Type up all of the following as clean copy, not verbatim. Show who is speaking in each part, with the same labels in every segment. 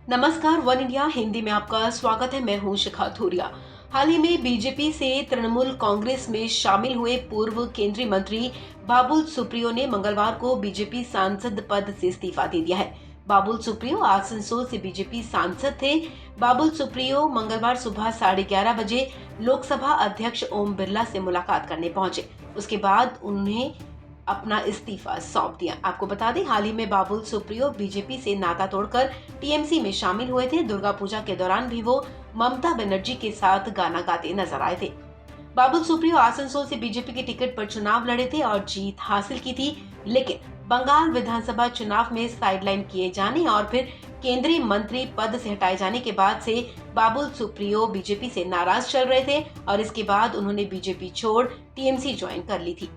Speaker 1: नमस्कार, one India Hindi में आपका स्वागत है। मैं हूं शिखा थूरिया। हाल ही में बीजेपी से तृणमूल कांग्रेस में शामिल हुए पूर्व केंद्रीय मंत्री बाबुल सुप्रियो ने मंगलवार को बीजेपी सांसद पद से इस्तीफा दे दिया है। बाबुल सुप्रियो आसनसोल से बीजेपी सांसद थे। बाबुल सुप्रियो मंगलवार सुबह 11:30 बजे लोकसभा अध्यक्ष ओम बिरला से मुलाकात करने पहुंचे। उसके बाद उन्हें अपना इस्तीफा सौंप दिया। आपको बता दें, हाल ही में बाबुल सुप्रियो बीजेपी से नाता तोड़कर टीएमसी में शामिल हुए थे। दुर्गा पूजा के दौरान भी वो ममता बनर्जी के साथ गाना गाते नजर आए थे। बाबुल सुप्रियो आसनसोल से बीजेपी के टिकट पर चुनाव लड़े थे और जीत हासिल की थी, लेकिन बंगाल विधानसभा चुनाव में साइडलाइन किए जाने और फिर केंद्रीय मंत्री पद से हटाए जाने के बाद से बाबुल सुप्रियो बीजेपी से नाराज चल रहे थे और इसके बाद उन्होंने बीजेपी छोड़ टीएमसी ज्वाइन कर ली थी।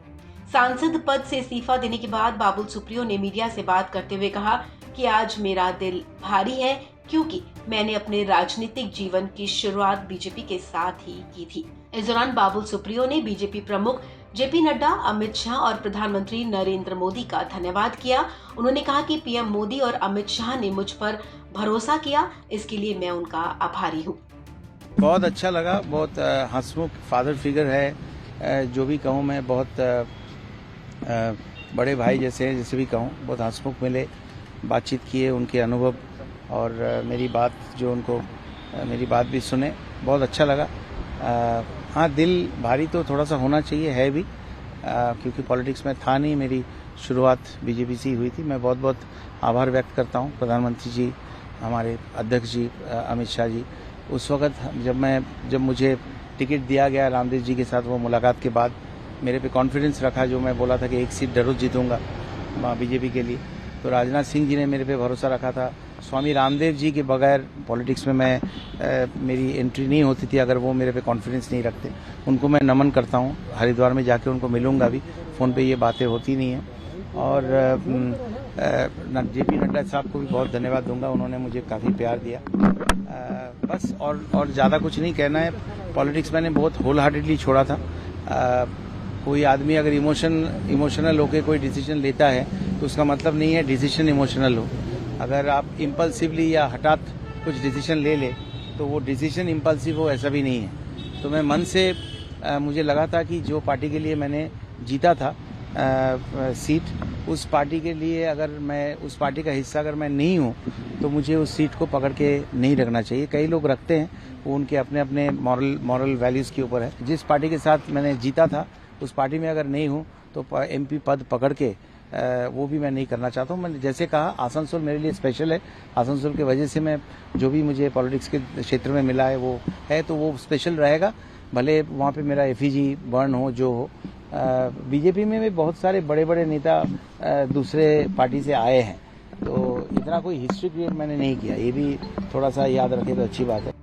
Speaker 1: सांसद पद से इस्तीफा देने के बाद बाबुल सुप्रियो ने मीडिया से बात करते हुए कहा कि आज मेरा दिल भारी है, क्योंकि मैंने अपने राजनीतिक जीवन की शुरुआत बीजेपी के साथ ही की थी। इस दौरान बाबुल सुप्रियो ने बीजेपी प्रमुख जेपी नड्डा, अमित शाह और प्रधानमंत्री नरेंद्र मोदी का धन्यवाद किया। उन्होंने कहा कि पीएम मोदी और अमित शाह ने मुझ पर भरोसा किया, इसके लिए मैं उनका आभारी हूँ।
Speaker 2: बहुत अच्छा लगा। बहुत हंसमुख फादर फिगर है। जो भी कहूँ मैं, बहुत बड़े भाई जैसे भी कहूँ, बहुत हंसमुख मिले, बातचीत किए, उनके अनुभव और मेरी बात भी सुने, बहुत अच्छा लगा। हाँ, दिल भारी तो थोड़ा सा होना चाहिए, है भी, क्योंकि पॉलिटिक्स में था नहीं, मेरी शुरुआत बीजेपी से ही हुई थी। मैं बहुत बहुत आभार व्यक्त करता हूँ प्रधानमंत्री जी, हमारे अध्यक्ष जी अमित शाह जी। उस वक्त जब मुझे टिकट दिया गया रामदेव जी के साथ, वो मुलाकात के बाद मेरे पे कॉन्फिडेंस रखा, जो मैं बोला था कि एक सीट जरूर जीतूंगा बीजेपी के लिए, तो राजनाथ सिंह जी ने मेरे पे भरोसा रखा था। स्वामी रामदेव जी के बगैर पॉलिटिक्स में मेरी एंट्री नहीं होती थी, अगर वो मेरे पे कॉन्फिडेंस नहीं रखते। उनको मैं नमन करता हूँ। हरिद्वार में जाके उनको मिलूंगा भी, फ़ोन पे ये बातें होती नहीं हैं। और जेपी नड्डा साहब को भी बहुत धन्यवाद दूंगा, उन्होंने मुझे काफ़ी प्यार दिया। बस और ज़्यादा कुछ नहीं कहना है। पॉलिटिक्स मैंने बहुत होल हार्टेडली छोड़ा था। कोई आदमी अगर इमोशनल होकर कोई डिसीजन लेता है तो उसका मतलब नहीं है डिसीजन इमोशनल हो। अगर आप इम्पल्सिवली या हठात कुछ डिसीजन ले तो वो डिसीजन इम्पल्सिव हो, ऐसा भी नहीं है। तो मैं मन से मुझे लगा था कि जो पार्टी के लिए मैंने जीता था सीट, उस पार्टी के लिए अगर मैं उस पार्टी का हिस्सा अगर मैं नहीं हूँ तो मुझे उस सीट को पकड़ के नहीं रखना चाहिए। कई लोग रखते हैं, वो उनके अपने अपने मॉरल वैल्यूज़ के ऊपर है। जिस पार्टी के साथ मैंने जीता था उस पार्टी में अगर नहीं हूँ तो एमपी पद पकड़ के वो भी मैं नहीं करना चाहता हूँ। मैंने जैसे कहा, आसनसोल मेरे लिए स्पेशल है। आसनसोल की वजह से मैं जो भी मुझे पॉलिटिक्स के क्षेत्र में मिला है वो है, तो वो स्पेशल रहेगा। भले वहाँ पे मेरा एफईजी बर्न हो, जो हो। बीजेपी में भी बहुत सारे बड़े बड़े नेता दूसरे पार्टी से आए हैं, तो इतना कोई हिस्ट्री क्रिएट मैंने नहीं किया। ये भी थोड़ा सा याद रखे तो अच्छी बात है।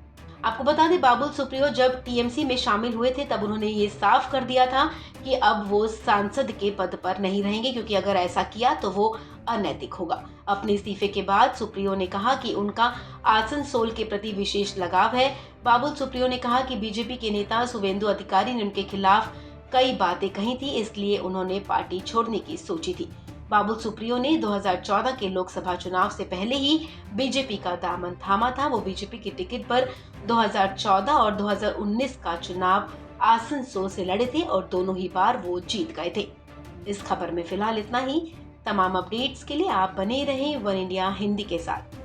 Speaker 1: आपको बता दें, बाबुल सुप्रियो जब टीएमसी में शामिल हुए थे तब उन्होंने ये साफ कर दिया था कि अब वो सांसद के पद पर नहीं रहेंगे, क्योंकि अगर ऐसा किया तो वो अनैतिक होगा। अपने इस्तीफे के बाद सुप्रियो ने कहा कि उनका आसनसोल के प्रति विशेष लगाव है। बाबुल सुप्रियो ने कहा कि बीजेपी के नेता शुवेंदु अधिकारी ने उनके खिलाफ कई बातें कही थी, इसलिए उन्होंने पार्टी छोड़ने की सोची थी। बाबुल सुप्रियो ने 2014 के लोकसभा चुनाव से पहले ही बीजेपी का दामन थामा था। वो बीजेपी की टिकट पर 2014 और 2019 का चुनाव आसनसोल से लड़े थे और दोनों ही बार वो जीत गए थे। इस खबर में फिलहाल इतना ही। तमाम अपडेट्स के लिए आप बने रहें वन इंडिया हिंदी के साथ।